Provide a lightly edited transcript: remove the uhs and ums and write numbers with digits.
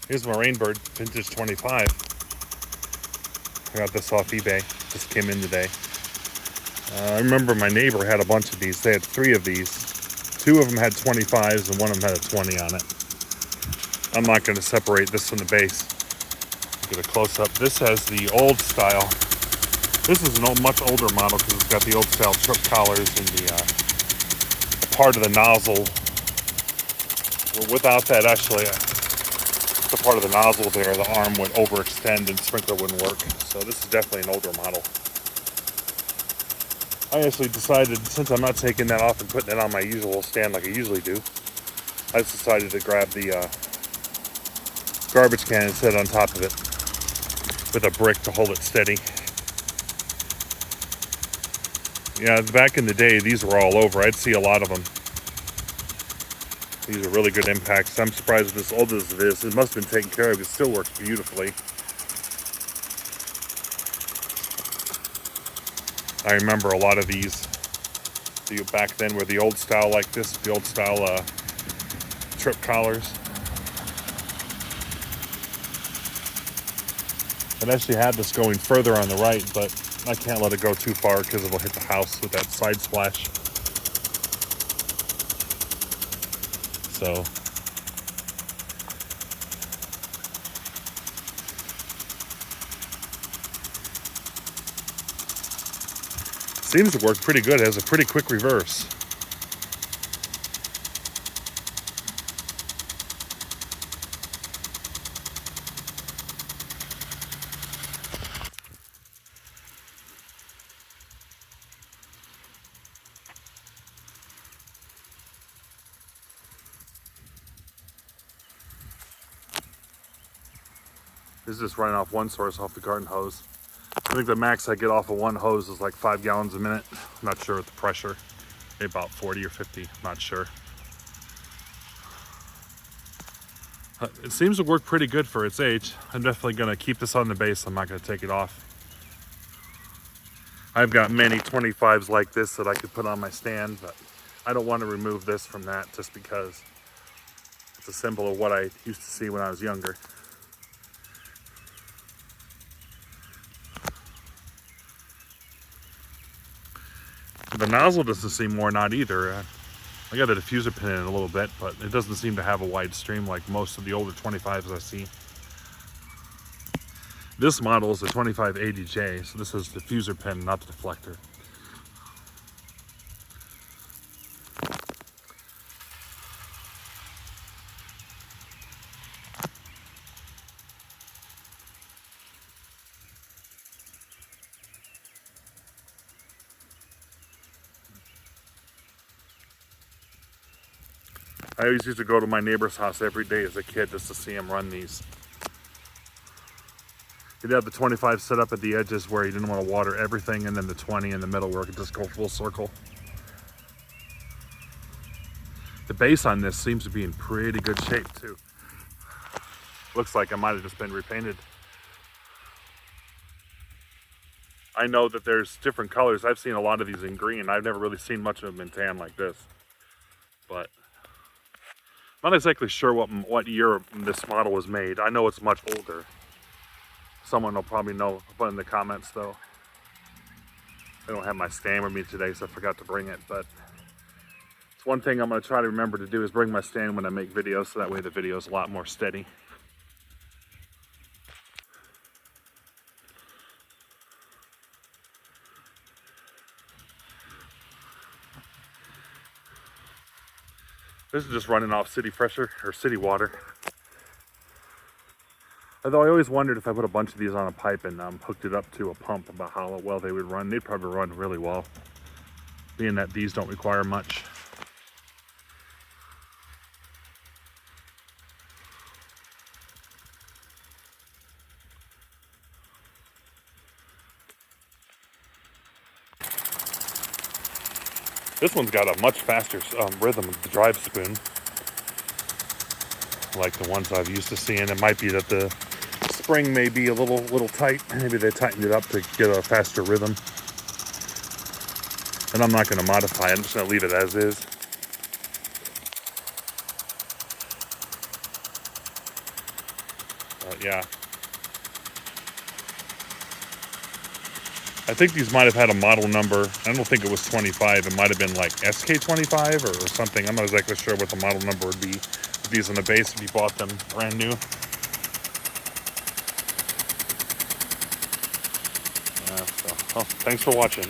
Here's my Rainbird Vintage 25. I got this off eBay. Just came in today. I remember my neighbor had a bunch of these. They had 3 of these. 2 of them had 25s and one of them had a 20 on it. I'm not going to separate this from the base. Get a close-up. This has the old style. This is an much older model because it's got the old style trip collars and the part of the nozzle. Well, without that, actually, the part of the nozzle there, the arm would overextend and sprinkler wouldn't work. So this is definitely an older model. I actually decided, since I'm not taking that off and putting it on my usual stand like I usually do, I just decided to grab the garbage can and set it on top of it with a brick to hold it steady. Yeah, back in the day, these were all over. I'd see a lot of them. These are really good impacts. I'm surprised with as old as it is. It must have been taken care of. It still works beautifully. I remember a lot of these back then were the old style like this, the old style trip collars. I actually had this going further on the right, but I can't let it go too far because it'll hit the house with that side splash. So seems to work pretty good. It has a pretty quick reverse. This is just running off one source off the garden hose. I think the max I get off of one hose is like 5 gallons a minute. I'm not sure with the pressure. Maybe about 40 or 50, not sure. It seems to work pretty good for its age. I'm definitely gonna keep this on the base. I'm not gonna take it off. I've got many 25s like this that I could put on my stand, but I don't want to remove this from that just because it's a symbol of what I used to see when I was younger. The nozzle doesn't seem worn out either. I got a diffuser pin in it a little bit, but it doesn't seem to have a wide stream like most of the older 25s I see. This model is a 25 ADJ, so this is the diffuser pin, not the deflector. I always used to go to my neighbor's house every day as a kid just to see him run these. He'd have the 25 set up at the edges where he didn't want to water everything, and then the 20 in the middle where it could just go full circle. The base on this seems to be in pretty good shape too. Looks like it might have just been repainted. I know that there's different colors. I've seen a lot of these in green. I've never really seen much of them in tan like this. But not exactly sure what year this model was made. I know it's much older. Someone will probably know. Put in the comments though. I don't have my stand with me today, so I forgot to bring it. But it's one thing I'm going to try to remember to do is bring my stand when I make videos, so that way the video is a lot more steady. This is just running off city pressure or city water. Although I always wondered if I put a bunch of these on a pipe and hooked it up to a pump about how well they would run. They'd probably run really well, being that these don't require much. This one's got a much faster rhythm of the drive spoon, like the ones I've used to seeing. It might be that the spring may be a little tight. Maybe they tightened it up to get a faster rhythm. And I'm not going to modify it. I'm just going to leave it as is. Yeah. I think these might have had a model number. I don't think it was 25. It might have been like SK25 or something. I'm not exactly sure what the model number would be. These on the base if you bought them brand new. So, well, thanks for watching.